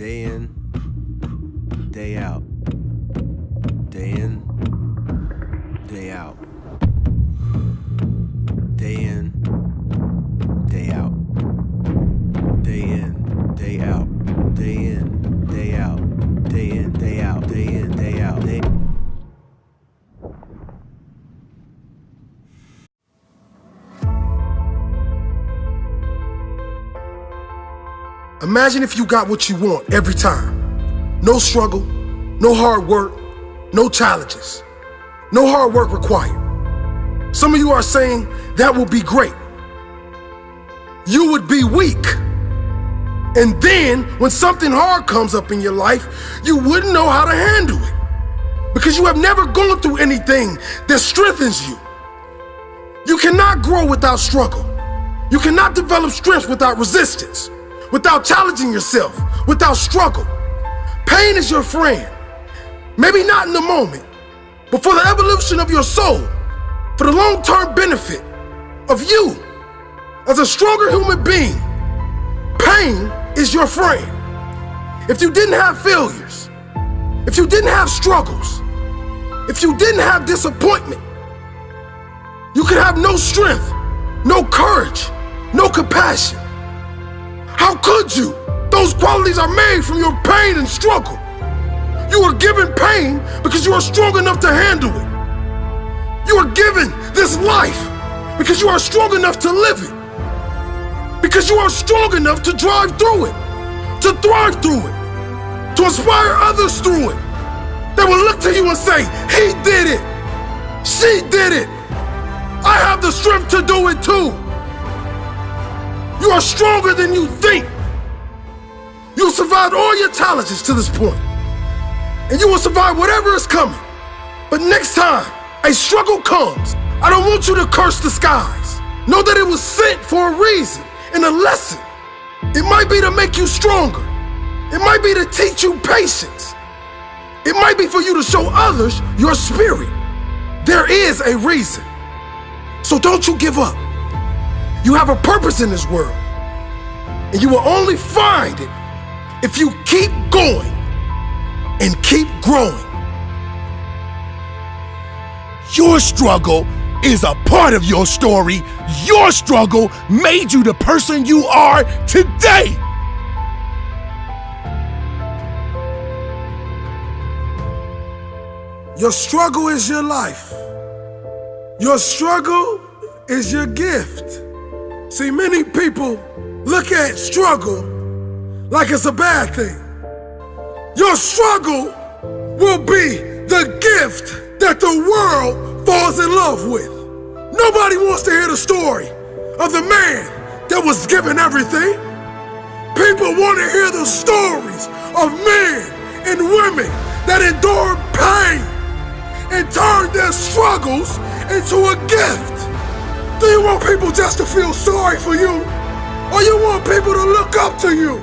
Day in, day out. Day in, day out. Day in, day out. Day in, day out. Day in, day out. Day in, day out. Day in, day out. Day. Imagine if you got what you want every time. No struggle, no hard work, no challenges. No hard work required. Some of you are saying that would be great. You would be weak. And then when something hard comes up in your life, you wouldn't know how to handle it because you have never gone through anything that strengthens you. You cannot grow without struggle. You cannot develop strength without resistance, without challenging yourself, without struggle. Pain is your friend. Maybe not in the moment, but for the evolution of your soul, for the long-term benefit of you as a stronger human being, pain is your friend. If you didn't have failures, if you didn't have struggles, if you didn't have disappointment, you could have no strength, no courage, no compassion. How could you? Those qualities are made from your pain and struggle. You are given pain because you are strong enough to handle it. You are given this life because you are strong enough to live it. Because you are strong enough to drive through it, to thrive through it, to inspire others through it. They will look to you and say, he did it, she did it. I have the strength to do it too. You are stronger than you think. You survived all your challenges to this point, and you will survive whatever is coming. But next time a struggle comes, I don't want you to curse the skies. Know that it was sent for a reason and a lesson. It might be to make you stronger. It might be to teach you patience. It might be for you to show others your spirit. There is a reason. So don't you give up. You have a purpose in this world, and you will only find it if you keep going and keep growing. Your struggle is a part of your story. Your struggle made you the person you are today. Your struggle is your life. Your struggle is your gift. See, many people look at struggle like it's a bad thing. Your struggle will be the gift that the world falls in love with. Nobody wants to hear the story of the man that was given everything. People want to hear the stories of men and women that endured pain and turned their struggles into a gift. Do you want people just to feel sorry for you? Or you want people to look up to you?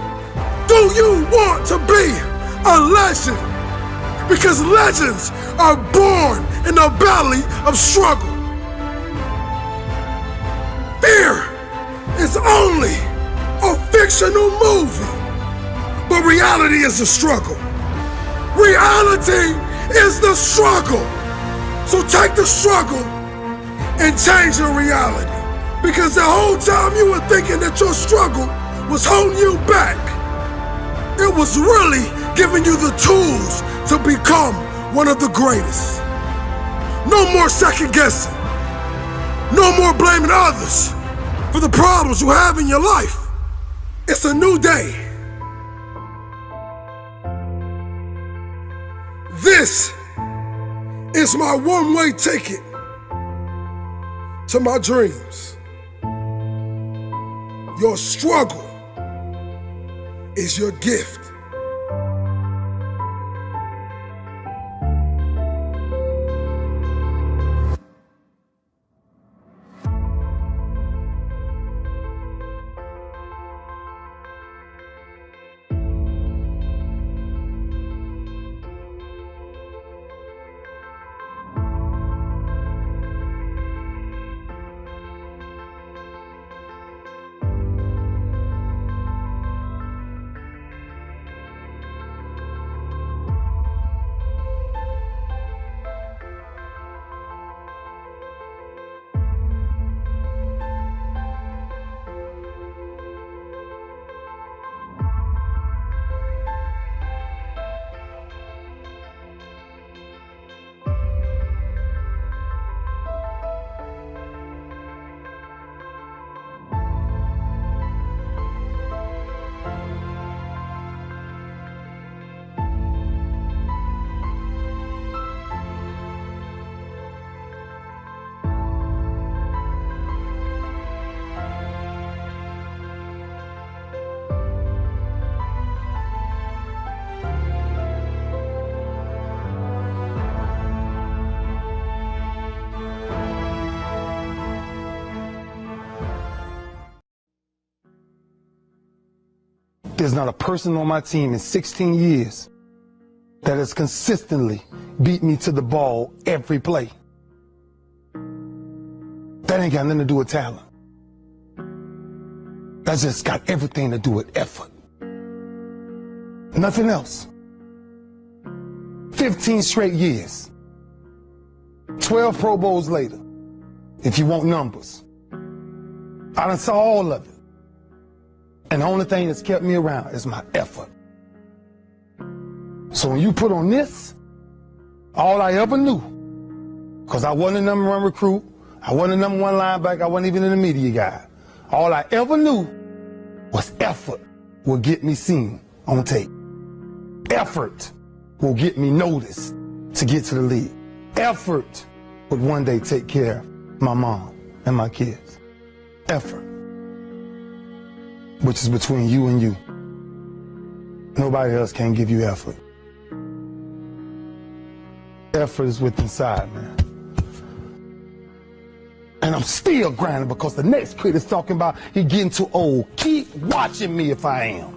Do you want to be a legend? Because legends are born in the belly of struggle. Fear is only a fictional movie, but reality is the struggle. Reality is the struggle. So take the struggle and change your reality. Because the whole time you were thinking that your struggle was holding you back, it was really giving you the tools to become one of the greatest. No more second guessing. No more blaming others for the problems you have in your life. It's a new day. This is my one-way ticket to my dreams. Your struggle is your gift. There's not a person on my team in 16 years that has consistently beat me to the ball every play. That ain't got nothing to do with talent. That's just got everything to do with effort. Nothing else. 15 straight years. 12 Pro Bowls later, if you want numbers. I done saw all of it. And the only thing that's kept me around is my effort. So when you put on this, all I ever knew, because I wasn't a number one recruit, I wasn't a number one linebacker, I wasn't even in the media guy. All I ever knew was effort will get me seen on tape. Effort will get me noticed to get to the league. Effort would one day take care of my mom and my kids. Effort. Which is between you and you. Nobody else can give you effort. Effort is within inside, man. And I'm still grinding because the next kid is talking about he getting too old. Keep watching me if I am.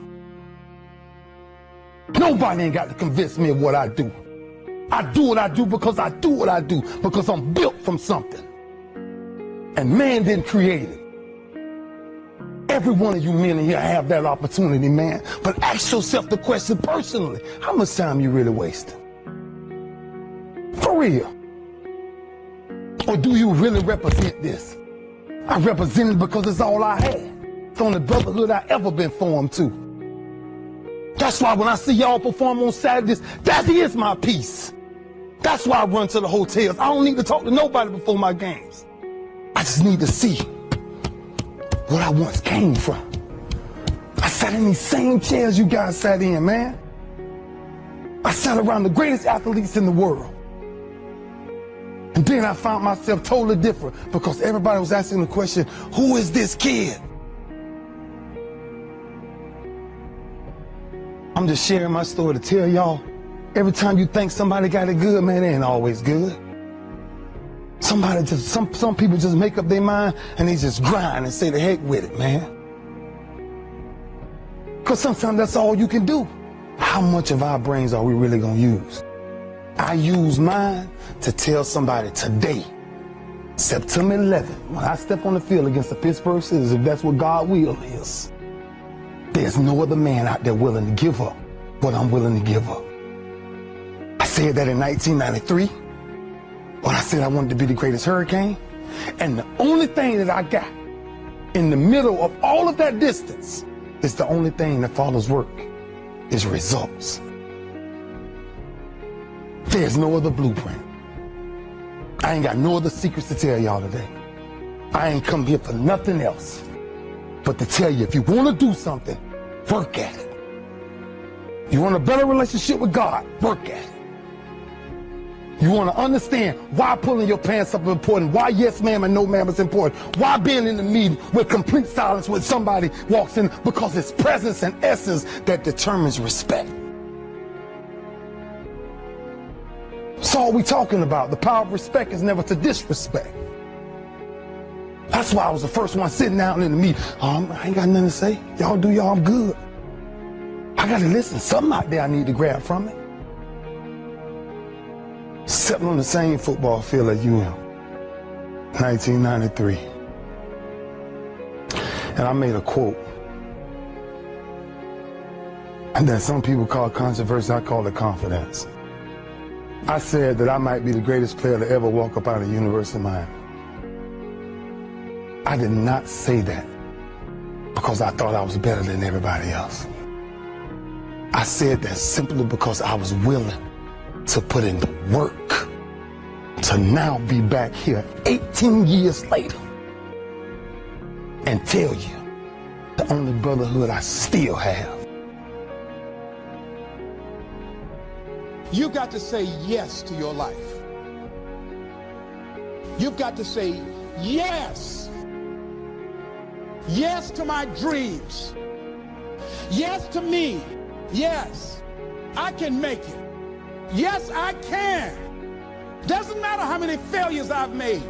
Nobody ain't got to convince me of what I do. I do what I do because I do what I do, because I'm built from something. And man didn't create it. Every one of you men in here have that opportunity, man. But ask yourself the question personally, how much time you really wasting? For real. Or do you really represent this? I represent it because it's all I had. It's the only brotherhood I ever been formed to. That's why when I see y'all perform on Saturdays, that is my peace. That's why I run to the hotels. I don't need to talk to nobody before my games. I just need to see what I once came from. I sat in these same chairs you guys sat in, man. I sat around the greatest athletes in the world. And then I found myself totally different because everybody was asking the question, who is this kid? I'm just sharing my story to tell y'all, every time you think somebody got it good, man, it ain't always good. Some people just make up their mind and they just grind and say the heck with it, man. Because sometimes that's all you can do. How much of our brains are we really gonna use? I use mine to tell somebody today, September 11th, when I step on the field against the Pittsburgh Steelers, if that's what God's will is, there's no other man out there willing to give up what I'm willing to give up. I said that in 1993, when I said I wanted to be the greatest Hurricane, and the only thing that I got in the middle of all of that distance is the only thing that follows work, is results. There's no other blueprint. I ain't got no other secrets to tell y'all today. I ain't come here for nothing else but to tell you, if you want to do something, work at it. You want a better relationship with God, work at it. You want to understand why pulling your pants up is important, why yes ma'am and no ma'am is important, why being in the meeting with complete silence when somebody walks in, because it's presence and essence that determines respect. That's all we talking about. The power of respect is never to disrespect. That's why I was the first one sitting down in the meeting. I ain't got nothing to say. Y'all do y'all, I'm good. I got to listen. Something out there I need to grab from it. Sitting on the same football field as you am. 1993. And I made a quote. And that some people call controversy, I call it confidence. I said that I might be the greatest player to ever walk up out of the University of Miami. I did not say that because I thought I was better than everybody else. I said that simply because I was willing to put in the work to now be back here 18 years later and tell you the only brotherhood I still have. You've got to say yes to your life. You've got to say yes. Yes to my dreams. Yes to me. Yes, I can make it. Yes, I can. Doesn't matter how many failures I've made.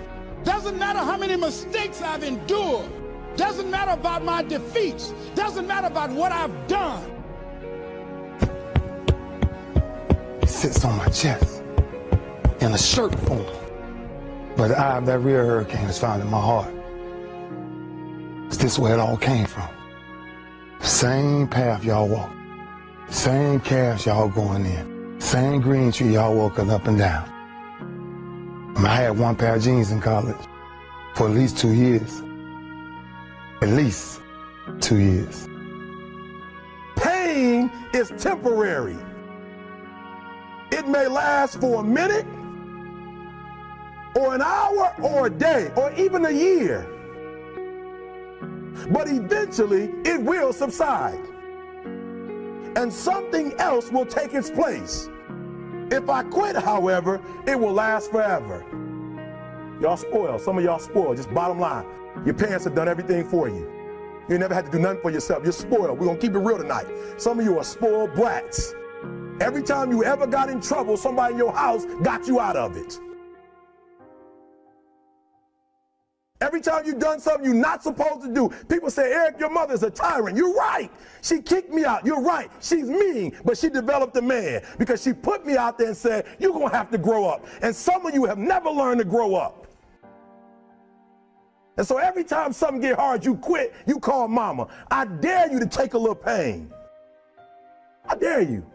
Doesn't matter how many mistakes I've endured. Doesn't matter about my defeats. Doesn't matter about what I've done. It sits on my chest in a shirt form. But the eye of that real hurricane is found in my heart. Is this where it all came from? Same path y'all walk. Same calves y'all going in. Same green tree y'all walking up and down. I had one pair of jeans in college for at least 2 years. At least 2 years. Pain is temporary. It may last for a minute, or an hour, or a day, or even a year. But eventually, it will subside. And something else will take its place. If I quit, however, it will last forever. Y'all spoiled. Some of y'all spoiled. Just bottom line. Your parents have done everything for you. You never had to do nothing for yourself. You're spoiled. We're going to keep it real tonight. Some of you are spoiled brats. Every time you ever got in trouble, somebody in your house got you out of it. Every time you've done something you're not supposed to do, people say, Eric, your mother's a tyrant. You're right. She kicked me out. You're right. She's mean, but she developed a man because she put me out there and said, you're going to have to grow up. And some of you have never learned to grow up. And so every time something get hard, you quit, you call mama. I dare you to take a little pain. I dare you.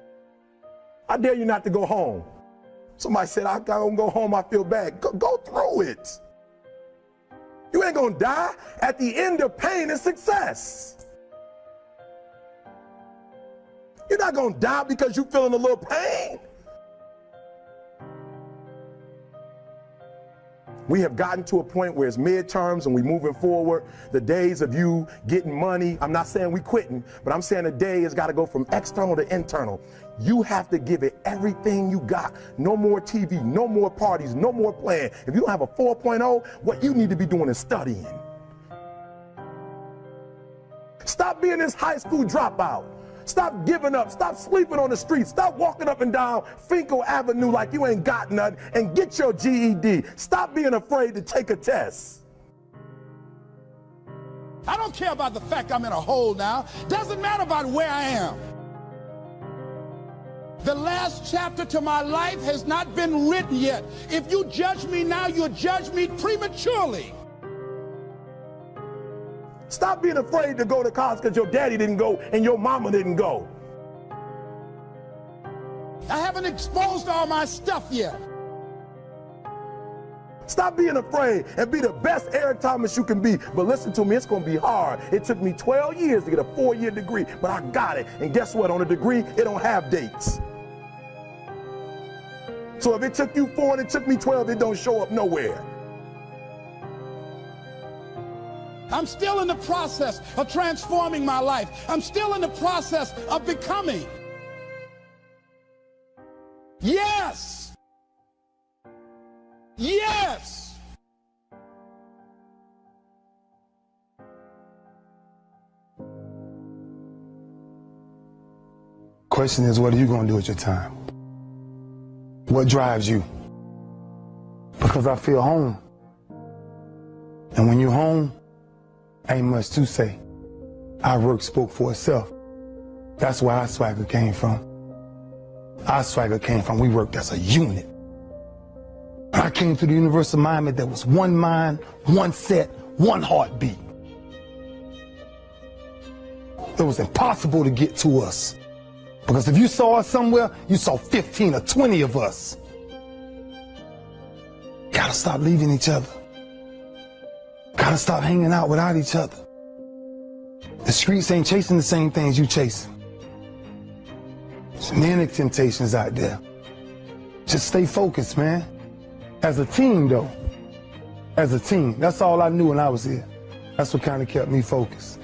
I dare you not to go home. Somebody said, I don't go home, I feel bad. Go through it. You ain't gonna die. At the end of pain is success. You're not gonna die because you're feeling a little pain. We have gotten to a point where it's midterms and we're moving forward. The days of you getting money, I'm not saying we quitting, but I'm saying the day has got to go from external to internal. You have to give it everything you got. No more TV, no more parties, no more playing. If you don't have a 4.0, what you need to be doing is studying. Stop being this high school dropout. Stop giving up. Stop sleeping on the street. Stop walking up and down Finkel Avenue like you ain't got nothing and get your GED. Stop being afraid to take a test. I don't care about the fact I'm in a hole now. Doesn't matter about where I am. The last chapter to my life has not been written yet. If you judge me now, you'll judge me prematurely. Stop being afraid to go to college because your daddy didn't go and your mama didn't go. I haven't exposed all my stuff yet. Stop being afraid and be the best Eric Thomas you can be. But listen to me, it's going to be hard. It took me 12 years to get a 4-year degree, but I got it. And guess what? On a degree, it don't have dates. So if it took you 4 and it took me 12, it don't show up nowhere. I'm still in the process of transforming my life. I'm still in the process of becoming. Yes. Yes. Question is, what are you going to do with your time? What drives you? Because I feel home. And when you're home, ain't much to say. Our work spoke for itself. That's where our swagger came from. Our swagger came from, we worked as a unit. I came to the University of Miami, there was one mind, one set, one heartbeat. It was impossible to get to us. Because if you saw us somewhere, you saw 15 or 20 of us. Gotta stop leaving each other. Gotta stop hanging out without each other. The streets ain't chasing the same things you chasing. There's many temptations out there. Just stay focused, man. As a team, though. As a team. That's all I knew when I was here. That's what kind of kept me focused.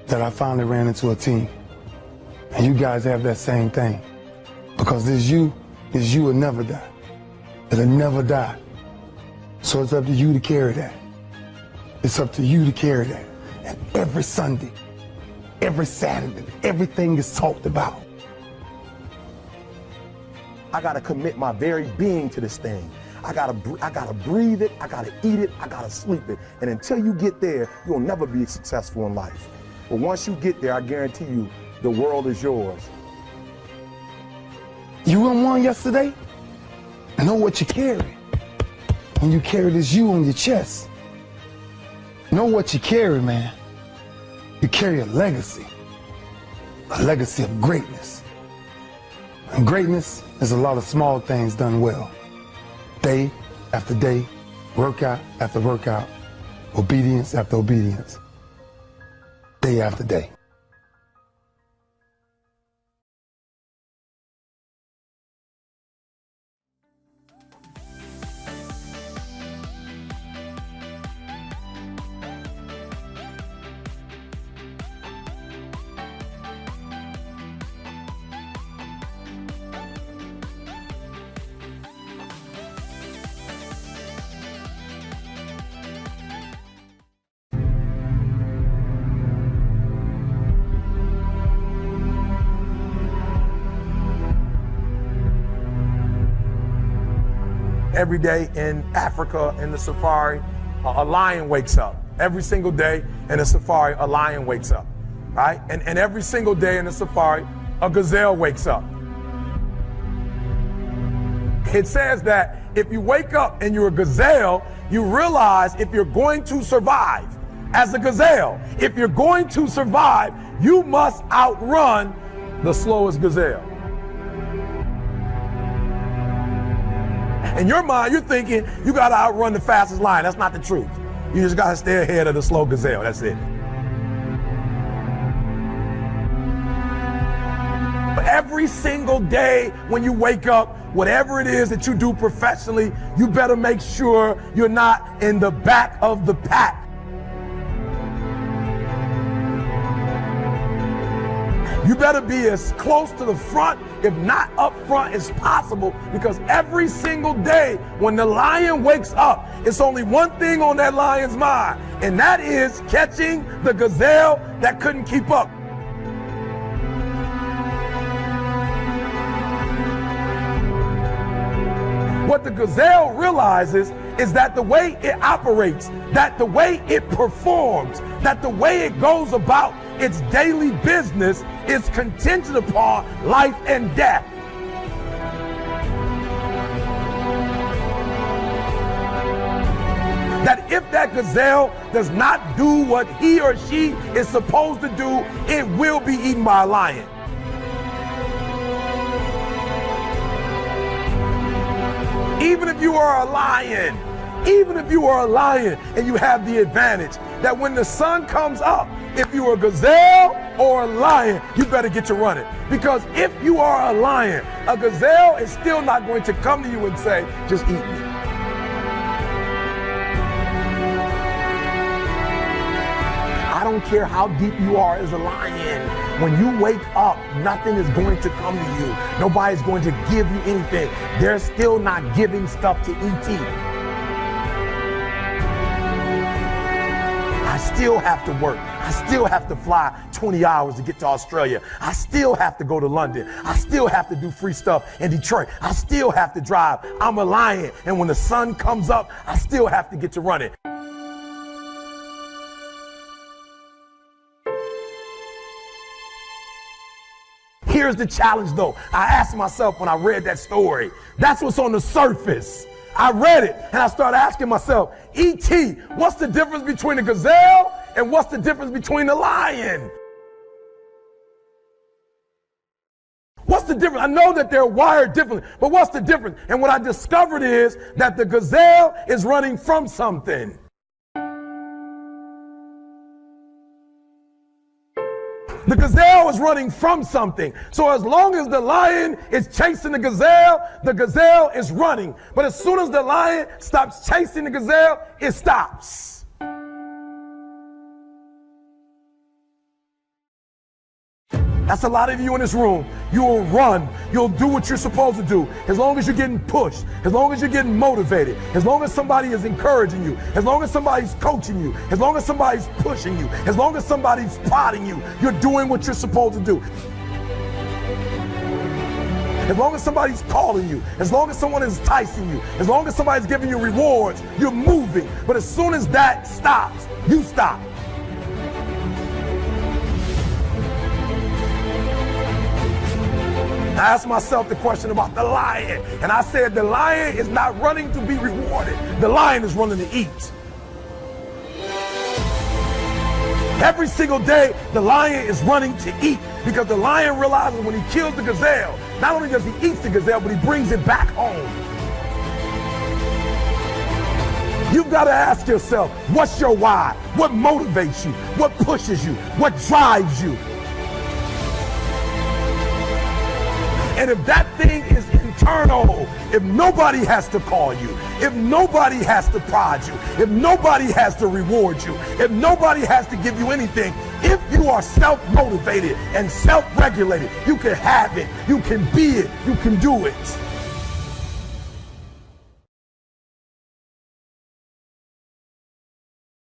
That I finally ran into a team. And you guys have that same thing. Because this you will never die. It'll never die. So it's up to you to carry that. It's up to you to carry that. And every Sunday, every Saturday, everything is talked about. I got to commit my very being to this thing. I gotta breathe it, I gotta eat it, I gotta sleep it. And until you get there, you'll never be successful in life. But once you get there, I guarantee you, the world is yours. You won yesterday? Know what you carry. When you carry this you on your chest. Know what you carry, man. You carry a legacy of greatness. And greatness is a lot of small things done well. Day after day, workout after workout, obedience after obedience, day after day. Every day in Africa, in the safari, a lion wakes up. Every single day in the safari, a lion wakes up, right? And every single day in the safari, a gazelle wakes up. It says that if you wake up and you're a gazelle, you realize if you're going to survive as a gazelle, if you're going to survive, you must outrun the slowest gazelle. In your mind, you're thinking you gotta outrun the fastest lion. That's not the truth. You just gotta stay ahead of the slow gazelle, that's it. But every single day when you wake up, whatever it is that you do professionally, you better make sure you're not in the back of the pack. You better be as close to the front, if not up front, as possible, because every single day when the lion wakes up, it's only one thing on that lion's mind, and that is catching the gazelle that couldn't keep up. What the gazelle realizes is that the way it operates, that the way it performs, that the way it goes about its daily business is contingent upon life and death. That if that gazelle does not do what he or she is supposed to do, it will be eaten by a lion. Even if you are a lion, and you have the advantage that when the sun comes up, if you're a gazelle or a lion, you better get to running. Because if you are a lion, a gazelle is still not going to come to you and say, just eat me. I don't care how deep you are as a lion. When you wake up, nothing is going to come to you. Nobody's going to give you anything. They're still not giving stuff to ET. I still have to work. I still have to fly 20 hours to get to Australia. I still have to go to London. I still have to do free stuff in Detroit. I still have to drive. I'm a lion. And when the sun comes up, I still have to get to running. Here's the challenge though. I asked myself when I read that story, that's what's on the surface. I read it and I started asking myself, E.T., what's the difference between a gazelle and what's the difference between a lion? What's the difference? I know that they're wired differently, but what's the difference? And what I discovered is that the gazelle is running from something. The gazelle is running from something. So as long as the lion is chasing the gazelle is running. But as soon as the lion stops chasing the gazelle, it stops. That's a lot of you in this room. You'll run. You'll do what you're supposed to do. As long as you're getting pushed, as long as you're getting motivated, as long as somebody is encouraging you, as long as somebody's coaching you, as long as somebody's pushing you, as long as somebody's prodding you, you're doing what you're supposed to do. As long as somebody's calling you, as long as someone is enticing you, as long as somebody's giving you rewards, you're moving. But as soon as that stops, you stop. I asked myself the question about the lion, and I said the lion is not running to be rewarded. The lion is running to eat. Every single day, the lion is running to eat because the lion realizes when he kills the gazelle, not only does he eat the gazelle, but he brings it back home. You've got to ask yourself, what's your why? What motivates you? What pushes you? What drives you? And if that thing is internal, if nobody has to call you, if nobody has to prod you, if nobody has to reward you, if nobody has to give you anything, if you are self-motivated and self-regulated, you can have it, you can be it, you can do it.